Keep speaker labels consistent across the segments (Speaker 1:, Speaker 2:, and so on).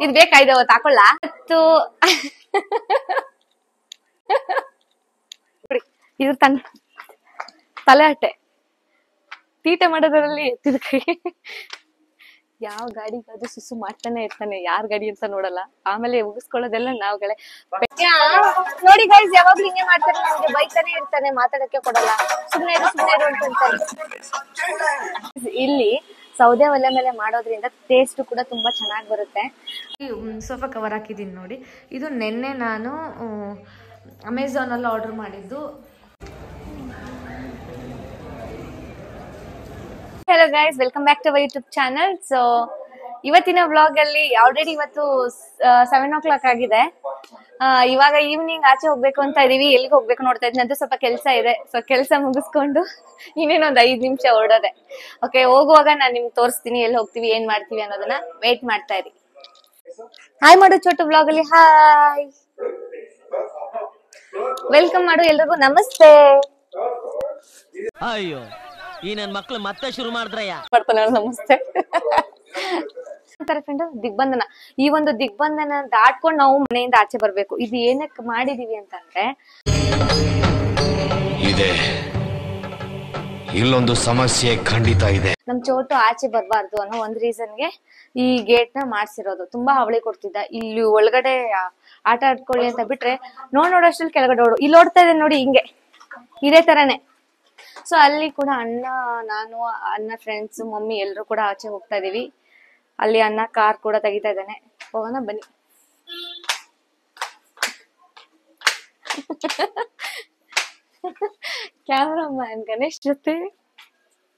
Speaker 1: ಇದು ಬೇಕಾಯ್ತು ಅವತ್ತು ಹಾಕೊಳ್ಳ ಇದು ತಲೆ ಹಟ್ಟೆ ತೀಟೆ ಮಾಡೋದ್ರಲ್ಲಿ ಎತ್ತಿದ ಕೈ. ಯಾವ ಗಾಡಿಗಾದ್ರೂ ಸುಸು ಮಾಡ್ತಾನೆ ಇರ್ತಾನೆ, ಯಾರ್ ಗಾಡಿ ಅಂತ ನೋಡಲ್ಲ, ಆಮೇಲೆ ಉಗಿಸ್ಕೊಳ್ಳೋದೆಲ್ಲ ನಾವ್ಗಳೇ. ನೋಡಿ ಗೈಸ್, ಯಾವಾಗ್ಲೂ ಹಿಂಗೆ ಮಾಡ್ತಾರೆ, ನಮ್ಗೆ ಬೈತಾನೆ ಇರ್ತಾನೆ, ಮಾತಾಡಕ್ಕೆ ಕೊಡಲ್ಲ, ಸುಮ್ನೆ ಇರು ಅಂತಾರೆ. ಇಲ್ಲಿ ಸೌದೆ ಒಲೆ ಮೇಲೆ ಮಾಡೋದ್ರಿಂದ ಟೇಸ್ಟ್ ಕೂಡ ತುಂಬಾ ಚೆನ್ನಾಗಿ ಬರುತ್ತೆ. ಸೋಫಾ ಕವರ್ ಹಾಕಿದೀನಿ ನೋಡಿ, ಇದು ನೆನ್ನೆ ನಾನು ಅಮೆಝಾನ್ ಅಲ್ಲಿ ಆರ್ಡರ್ ಮಾಡಿದ್ದು. Hello guys, welcome back to our YouTube channel. So ಇವತ್ತಿನ ವ್ಲಾಗ್ ಅಲ್ಲಿ ಆಲ್ರೆಡಿ ಇವತ್ತು 7 o'clock ಆಗಿದೆ. ಇವಾಗ ಈವ್ನಿಂಗ್ ಆಚೆ ಹೋಗ್ಬೇಕು ಅಂತ ಇದೀವಿ. ಎಲ್ಲಿಗೆ ಹೋಗ್ಬೇಕು ನೋಡ್ತಾ ಇದ್ದೀನಿ, ಅದು ಸ್ವಲ್ಪ ಕೆಲಸ ಇದೆ. ಸೊ ಕೆಲಸ ಮುಗಿಸ್ಕೊಂಡು ಇನ್ನೇನೊಂದು 5 ನಿಮಿಷ ಹೊರಡೋದೆ. ಓಕೆ, ಹೋಗುವಾಗ ನಾನು ನಿಮ್ಗೆ ತೋರಿಸ್ತೀನಿ ಎಲ್ಲಿ ಹೋಗ್ತೀವಿ, ಏನ್ ಮಾಡ್ತೀವಿ ಅನ್ನೋದನ್ನ. ವೇಟ್ ಮಾಡ್ತಾ ಇರಿ. ಹಾಯ್ ಮಾಡು ಚೋಟು ವ್ಲಾಗ್ ಅಲ್ಲಿ. ಹಾಯ್, ವೆಲ್ಕಮ್ ಮಾಡು ಎಲ್ರಿಗೂ. ನಮಸ್ತೆ.
Speaker 2: ಅಯ್ಯೋ, ಈ ನನ್ ಮಕ್ಳು ಮತ್ತೆ ಶುರು ಮಾಡ್ತಾನೆ.
Speaker 1: ನಮಸ್ತೆ. ಫ್ರೆಂಡ್, ದಿಗ್ಬಂಧನ, ಈ ಒಂದು ದಿಗ್ಬಂಧನ ದಾಟ್ಕೊಂಡು ನಾವು ಮನೆಯಿಂದ ಆಚೆ ಬರ್ಬೇಕು. ಇದು ಏನಕ್ಕೆ ಮಾಡಿದೀವಿ ಅಂತಂದ್ರೆ,
Speaker 3: ಇದೆ ಇಲ್ಲೊಂದು ಸಮಸ್ಯೆ ಖಂಡಿತ ಇದೆ.
Speaker 1: ನಮ್ ಚೋಟು ಆಚೆ ಬರ್ಬಾರ್ದು ಅನ್ನೋ ಒಂದ್ ರೀಸನ್ಗೆ ಈ ಗೇಟ್ ನ ಮಾಡ್ಸಿರೋದು. ತುಂಬಾ ಹಾವಳಿ ಕೊಡ್ತಿದ್ದ. ಇಲ್ಲಿ ಒಳಗಡೆ ಆಟ ಆಡ್ಕೊಳ್ಳಿ ಅಂತ ಬಿಟ್ರೆ ನೋಡೋಷ್ಟ್ರಲ್ಲಿ ಕೆಳಗಡೆ ಓಡು. ಇಲ್ಲಿ ಓಡ್ತಾ ಇದೆ ನೋಡಿ, ಹಿಂಗೆ ಇದೇ ತರಾನೇ. ಸೊ ಅಲ್ಲಿ ಕೂಡ ಅಣ್ಣ, ನಾನು, ಅಣ್ಣ ಫ್ರೆಂಡ್ಸ್, ಮಮ್ಮಿ ಎಲ್ರು ಕೂಡ ಆಚೆ ಹೋಗ್ತಾ ಇದೀವಿ. ಅಲ್ಲಿ ಅಣ್ಣ ಕಾರ್ ಕೂಡ ತೆಗಿತಾ ಇದ್ದಾನೆ. ಹೋಗೋಣ ಬನ್ನಿ. ಕ್ಯಾಮ್ರಾಮನ್ ಗಣೇಶ್ ಜೊತೆ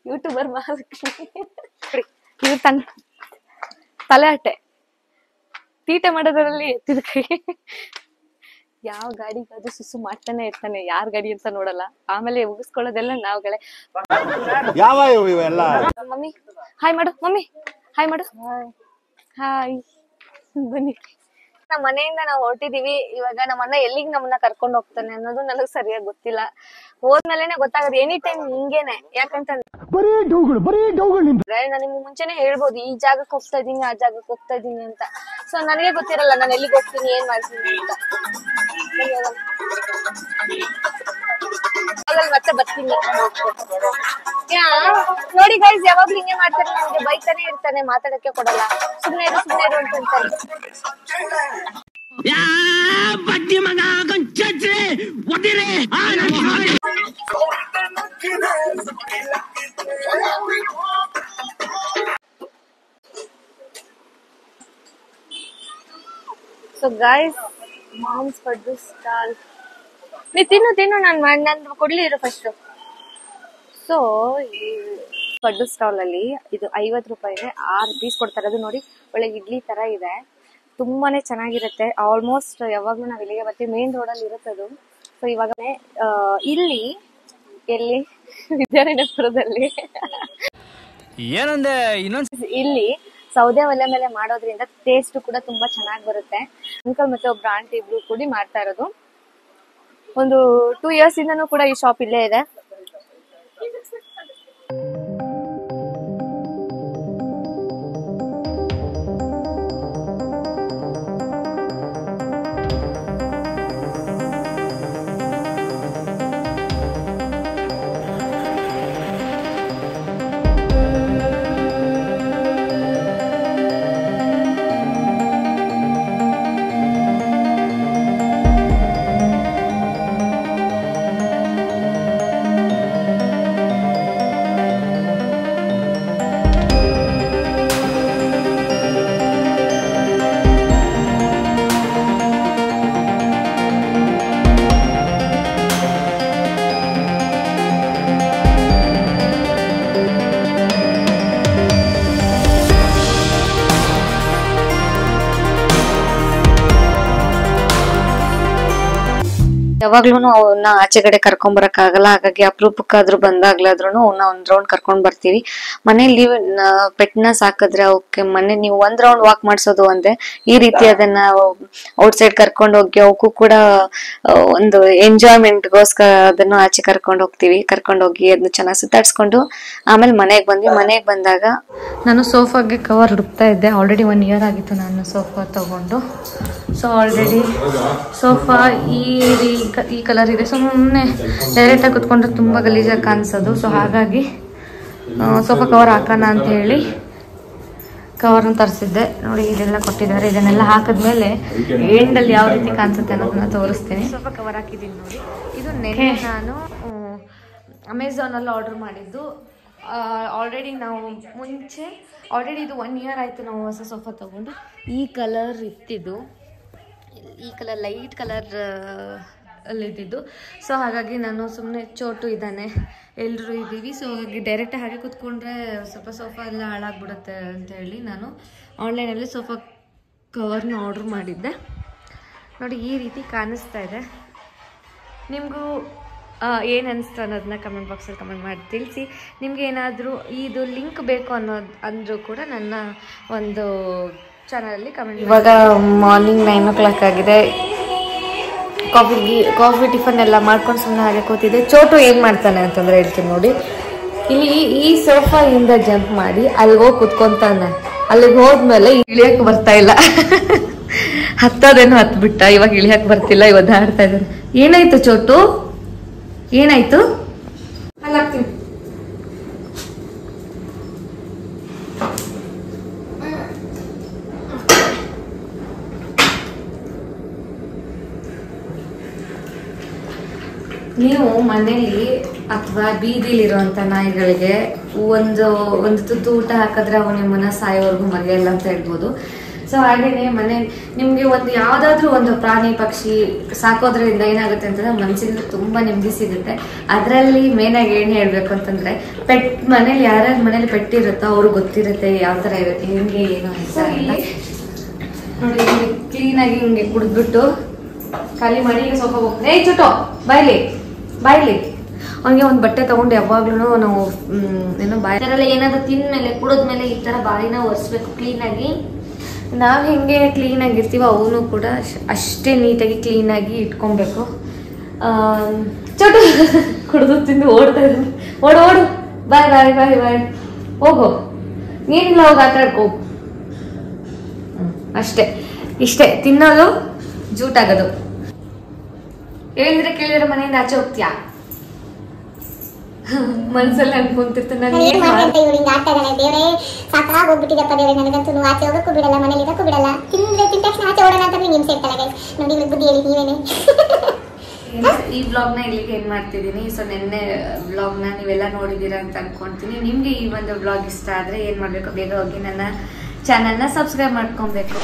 Speaker 1: ಯೂಟ್ಯೂಬರ್ ಇದು ತಲೆ ಹಟ್ಟೆ ತೀಟೆ ಮಾಡೋದ್ರಲ್ಲಿ ಎತ್ತಿದ ಕೈ. ಯಾವ ಗಾಡಿಗಾದ್ರೂ ಸುಸು ಮಾಡ್ತಾನೆ ಇರ್ತಾನೆ, ಯಾರ್ ಗಾಡಿ ಅಂತ ನೋಡಲ್ಲ, ಆಮೇಲೆ ಉಗಿಸ್ಕೊಳ್ಳೋದೆಲ್ಲ ನಾವ್ಗಳೇ. ಮಮ್ಮಿ ಹಾಯ್ ಮಾಡು, ಮಮ್ಮಿ ಹಾಯ್ ಮಾಡು. ಹಾಯ್, ಬನ್ನಿ. ನಮ್ಮ ಮನೆಯಿಂದ ನಾವು ಹೊರಟಿದೀವಿ. ಇವಾಗ ನಮ್ಮ ಅಣ್ಣ ಎಲ್ಲಿಗೆ ನಮ್ಮನ್ನ ಕರ್ಕೊಂಡು ಹೋಗ್ತಾನೆ ಅನ್ನೋದು ನನಗ್ ಸರಿಯಾಗಿ ಗೊತ್ತಿಲ್ಲ. ಹೋದ್ಮೇಲೆನೆ ಗೊತ್ತಾಗದು. ಎನಿ ಟೈಮ್ ಹಿಂಗೇನೆ. ಯಾಕಂತಂದ್ರೆ ನಾನು ನಿಮ್ಗೆ ಮುಂಚೆನೆ ಹೇಳ್ಬೋದು, ಈ ಜಾಗಕ್ಕೆ ಹೋಗ್ತಾ ಇದೀನಿ, ಆ ಜಾಗಕ್ಕೆ ಹೋಗ್ತಾ ಇದೀನಿ ಅಂತ. ಸೊ ನನಗೆ ಗೊತ್ತಿರಲ್ಲ ನಾನು ಎಲ್ಲಿಗೆ ಹೋಗ್ತೀನಿ, ಏನ್ ಮಾಡ್ತೀನಿ ಅಂತ. ಮತ್ತೆ ಬರ್ತೀನಿ. ನೋಡಿ ಗೈಸ್, ಯಾವಾಗ್ಲೂ ಹಿಂಗೆ ಮಾಡ್ತಾರೆ, ನಮ್ಗೆ ಬೈತಾನೆ ಇರ್ತಾನೆ, ಮಾತಾಡಕ್ಕೆ ಕೊಡಲ್ಲ, ಸುಮ್ನೆ ಇರು ಅಂತಾರೆ. ಸೊ ಗೈಸ್, ಮಾಮ್ಸ್ ಪಡ್ಡು ಸ್ಟಾಲ್. ನೀ ತಿನ್ನು, ನಾನು ಕೊಡ್ಲಿ ಇರು ಫಸ್ಟ್. ಸೊ ಈ ಪಡ್ಡು ಸ್ಟಾಲ್ ಅಲ್ಲಿ ಇದು 50 ರೂಪಾಯಿಗೆ 6 ಪೀಸ್ ಕೊಡ್ತಾರೆ. ಅದು ನೋಡಿ, ಒಳ್ಳೆ ಇಡ್ಲಿ ತರ ಇದೆ, ತುಂಬಾನೇ ಚೆನ್ನಾಗಿರುತ್ತೆ. ಆಲ್ಮೋಸ್ಟ್ ಯಾವಾಗ್ಲೂ ನಾವ್ ಇಲ್ಲಿಗೆ ಬರ್ತೀವಿ, ಮೇನ್ ರೋಡ್ ಅಲ್ಲಿ ಇರುತ್ತದು. ಸೊ ಇವಾಗ ಇಲ್ಲಿ ಎಲ್ಲಿ ವಿದ್ಯಾರಣ್ಯಪುರದಲ್ಲಿ
Speaker 2: ಏನಂದೆ
Speaker 1: ಇಲ್ಲಿ ಸೌದೆ ಒಲೆ ಮೇಲೆ ಮಾಡೋದ್ರಿಂದ ಟೇಸ್ಟ್ ಕೂಡ ತುಂಬಾ ಚೆನ್ನಾಗಿ ಬರುತ್ತೆ. ಅಂಕಲ್ ಮತ್ತೆ ಒಬ್ರು ಆಂಟಿ ಇಬ್ರು ಕೂಡಿ ಮಾಡ್ತಾ ಇರೋದು. ಒಂದು 2 years ಇಂದನೂ ಕೂಡ ಈ ಶಾಪ್ ಇಲ್ಲೇ ಇದೆ. ಯಾವಾಗ್ಲೂ ಅವನ್ನ ಆಚೆ ಕಡೆ ಕರ್ಕೊಂಡ್ ಆಗಲ್ಲ, ಹಾಗಾಗಿ ಅಪರೂಪಕ್ಕಾದ್ರೂ ಬಂದಾಗ್ಲಾದ್ರೂ ಅವನ್ನ ಒಂದ್ ರೌಂಡ್ ಕರ್ಕೊಂಡ್ ಬರ್ತೀವಿ. ಮನೇಲಿ ಪೆಟ್ನ ಸಾಕಿದ್ರೆ ಅವಕ್ಕೆ ಮನೆ ನೀವು ಒಂದ್ ರೌಂಡ್ ವಾಕ್ ಮಾಡ್ಸೋದು ಒಂದೇ, ಈ ರೀತಿ ಅದನ್ನ ಔಟ್ ಸೈಡ್ ಕರ್ಕೊಂಡು ಹೋಗಿ ಅವಕ್ಕೂ ಕೂಡ ಒಂದು ಎಂಜಾಯ್ಮೆಂಟ್ಗೋಸ್ಕರ ಅದನ್ನು ಆಚೆ ಕರ್ಕೊಂಡು ಹೋಗ್ತೀವಿ. ಕರ್ಕೊಂಡು ಹೋಗಿ ಅದನ್ನ ಚೆನ್ನಾಗಿ ಸುತ್ತಾಡ್ಸ್ಕೊಂಡು ಆಮೇಲೆ ಮನೆಗೆ ಬಂದಾಗ ನಾನು ಸೋಫಾಗೆ ಕವರ್ ಹುಡುಕ್ತಾ ಇದ್ದೆ. ಆಲ್ರೆಡಿ 1 year ಆಗಿತ್ತು ನಾನು ಸೋಫಾ ತಗೊಂಡು. ಸೊ ಆಲ್ರೆಡಿ ಸೋಫಾ ಈ ಕಲರ್ ಇದೆ. ಸುಮ್ಮನೆ ಡೈರೆಕ್ಟಾಗಿ ಕುತ್ಕೊಂಡ್ರೆ ತುಂಬ ಗಲೀಜಾಗಿ ಕಾಣಿಸೋದು. ಸೊ ಹಾಗಾಗಿ ಸೋಫಾ ಕವರ್ ಹಾಕೋಣ ಅಂತ ಹೇಳಿ ಕವರ್ನ ತರಿಸಿದ್ದೆ. ನೋಡಿ ಇದೆಲ್ಲ ಕೊಟ್ಟಿದ್ದಾರೆ. ಇದನ್ನೆಲ್ಲ ಹಾಕಿದ್ಮೇಲೆ ಎಂಡಲ್ಲಿ ಯಾವ ರೀತಿ ಕಾಣಿಸುತ್ತೆ ಅನ್ನೋದನ್ನ ತೋರಿಸ್ತೀನಿ. ಸೋಫಾ ಕವರ್ ಹಾಕಿದ್ದೀನಿ ನೋಡಿ. ಇದು ನೆನ್ನೆ ನಾನು ಅಮೆಝಾನಲ್ಲಿ ಆರ್ಡರ್ ಮಾಡಿದ್ದು. ಆಲ್ರೆಡಿ ನಾವು ಮುಂಚೆ ಇದು 1 year ಆಯಿತು ನಾವು ಹೊಸ ಸೋಫಾ ತೊಗೊಂಡು. ಈ ಕಲರ್ ಇತ್ತಿದ್ದು, ಈ ಕಲರ್ ಲೈಟ್ ಕಲರ್ ಅಲ್ಲಿದ್ದು. ಸೊ ಹಾಗಾಗಿ ನಾನು ಸುಮ್ಮನೆ ಚೋಟು ಇದ್ದಾನೆ, ಎಲ್ಲರೂ ಇದ್ದೀವಿ. ಸೊ ಹಾಗಾಗಿ ಡೈರೆಕ್ಟ್ ಹಾಗೆ ಕೂತ್ಕೊಂಡ್ರೆ ಸ್ವಲ್ಪ ಸೋಫಾ ಎಲ್ಲ ಹಾಳಾಗ್ಬಿಡುತ್ತೆ ಅಂತ ಹೇಳಿ ನಾನು ಆನ್ಲೈನಲ್ಲಿ ಸೋಫಾ ಕವರ್ನ ಆರ್ಡ್ರ್ ಮಾಡಿದ್ದೆ. ನೋಡಿ ಈ ರೀತಿ ಕಾಣಿಸ್ತಾ ಇದೆ. ನಿಮಗೂ ಏನು ಅನಿಸ್ತು ಅನ್ನೋದನ್ನ ಕಮೆಂಟ್ ಬಾಕ್ಸಲ್ಲಿ ಕಮೆಂಟ್ ಮಾಡಿ ತಿಳಿಸಿ. ನಿಮ್ಗೆ ಏನಾದರೂ ಇದು ಲಿಂಕ್ ಬೇಕು ಅಂದರೂ ಕೂಡ ನನ್ನ ಒಂದು ಚಾನಲಲ್ಲಿ ಕಮೆಂಟ್. ಇವಾಗ ಮಾರ್ನಿಂಗ್ 9 o'clock ಆಗಿದೆ. ಕಾಫಿ ಟಿಫನ್ ಎಲ್ಲ ಮಾಡ್ಕೊಂಡು ಸುಮ್ಮನೆ ಹಾಗೆ ಕೂತಿದ್ದೆ. ಚೋಟು ಏನು ಮಾಡ್ತಾನೆ ಅಂತಂದ್ರೆ ಹೇಳ್ತೀನಿ ನೋಡಿ. ಇಲ್ಲಿ ಈ ಸೋಫಾಯಿಂದ ಜಂಪ್ ಮಾಡಿ ಅಲ್ಲಿಗೆ ಹೋಗಿ ಕುತ್ಕೊಂತಾನೆ. ಅಲ್ಲಿಗೆ ಹೋದ್ಮೇಲೆ ಇಳಿಯಕ್ಕೆ ಬರ್ತಾ ಇಲ್ಲ. ಹತ್ತೋದೇನು ಹತ್ಬಿಟ್ಟ, ಇವಾಗ ಇಳಿಯಕ್ಕೆ ಬರ್ತಿಲ್ಲ. ಇವಾಗ ಆಡ್ತಾ ಇದ್ದಾನೆ. ಏನಾಯ್ತು ಚೋಟು, ಏನಾಯ್ತು? ಅಲ್ಲಾಗ್ತೀನಿ. ನೀವು ಮನೇಲಿ ಅಥವಾ ಬೀದಿಲಿರುವಂತ ನಾಯಿಗಳಿಗೆ ಒಂದು ತುತ್ತು ಊಟ ಹಾಕಿದ್ರೆ ಅವು ನಿಮ್ಮನ್ನ ಸಾಯೋವರೆಗೂ ಮರೆಯಲ್ಲ ಅಂತ ಹೇಳ್ಬೋದು. ಸೊ ಹಾಗೇನೆ ಮನೇಲಿ ನಿಮ್ಗೆ ಯಾವ್ದಾದ್ರು ಒಂದು ಪ್ರಾಣಿ ಪಕ್ಷಿ ಸಾಕೋದ್ರಿಂದ ಏನಾಗುತ್ತೆ ಅಂತಂದ್ರೆ ಮನಸ್ಸಿಗೆ ತುಂಬಾ ನೆಮ್ಮದಿ ಸಿಗುತ್ತೆ. ಅದರಲ್ಲಿ ಮೇನ್ ಆಗಿ ಏನ್ ಹೇಳ್ಬೇಕು ಅಂತಂದ್ರೆ ಮನೇಲಿ ಯಾರ್ಯಾರ ಮನೇಲಿ ಪೆಟ್ಟಿರುತ್ತೋ ಅವ್ರಿಗೆ ಗೊತ್ತಿರುತ್ತೆ ಯಾವ ತರ ಇರುತ್ತೆ, ಹೆಂಗೆ ಏನು ಅಂತ. ನೋಡಿ ಕ್ಲೀನ್ ಆಗಿ ಹಿಂಗೆ ಕುಡಿದ್ಬಿಟ್ಟು ಖಾಲಿ ಮಾಡಿ ಈಗ ಸೋಫಾ ಹೋಗ್ತದೆ. ಚೋಟೋ ಬಾಯ್ಲಿ ಅವ್ನಿಗೆ ಒಂದು ಬಟ್ಟೆ ತಗೊಂಡು ಯಾವಾಗ್ಲೂ ನಾವು ಏನೋ ಬಾಯಲ್ಲ ಏನಾದ್ರು ತಿಂದ್ಮೇಲೆ ಕುಡಿದ್ಮೇಲೆ ಈ ತರ ಬಾಯಿನ ಒರೆಸ್ಬೇಕು ಕ್ಲೀನಾಗಿ. ನಾವು ಹೆಂಗೆ ಕ್ಲೀನಾಗಿ ಇರ್ತೀವೋ ಅವನು ಕೂಡ ಅಷ್ಟೇ ನೀಟಾಗಿ ಕ್ಲೀನಾಗಿ ಇಟ್ಕೊಬೇಕು. ಚೋಟು ಕುಡಿದು ತಿಂದು ಓಡ್ತಾ ಇದ್ದಾನೆ. ಓಡು ಬಾಯ್ ಹೋಗು, ನೀನಿಲ್ಲ ಹೋಗಿ ಆಟ ಆಡ್ಕೋ. ಇಷ್ಟೇ ತಿನ್ನೋದು, ಜೂಟಾಗೋದು. ಕೇಳಿದ್ರೆ ಮನೆಯಿಂದ ಆಚೆ ಹೋಗ್ತೀಯಾ? ಮನ್ಸಲ್ಲಿ ಅನ್ಕೊಂತಿರ್ತಾನೆ
Speaker 4: ಸಾಕಾಗೋಗ್ಬಿಟ್ಟಿದಪ್ಪ ದೇವ್ರೆ, ನನಗಂತೂ ಆಚೆ ಹೋಗಕ್ಕೂ ಬಿಡಲ್ಲ, ಮನೇಲಿ ಇರಕ್ಕೂ ಬಿಡಲ್ಲ. ತಿಂದ ತಕ್ಷಣ ಆಚೆ ಓಡೋಣ ಅಂತ ನಿಮ್ಸೆ ಇರ್ತಲ್ಲ ಗೈಸ್. ನೋಡಿ ಬುದ್ಧಿ ಹೇಳಿ ನೀವೇನೆ.
Speaker 1: ಈ ವ್ಲಾಗ್ನ ಇಲ್ಲಿಗೆ ಏನ್ ಮಾಡ್ತಿದ್ದೀನಿ. ಸೊ ನಿನ್ನೆ ವ್ಲಾಗ್ನ ನೀವೆಲ್ಲ ನೋಡಿದೀರಾ ಅಂತ ಅನ್ಕೊಂತೀನಿ. ನಿಮ್ಗೆ ಈ ಒಂದು ವ್ಲಾಗ್ ಇಷ್ಟ ಆದ್ರೆ ಏನ್ ಮಾಡ್ಬೇಕು, ಬೇಗ ಹೋಗಿ ನನ್ನ ಚಾನಲ್ನ ಸಬ್ಸ್ಕ್ರೈಬ್ ಮಾಡ್ಕೊಬೇಕು.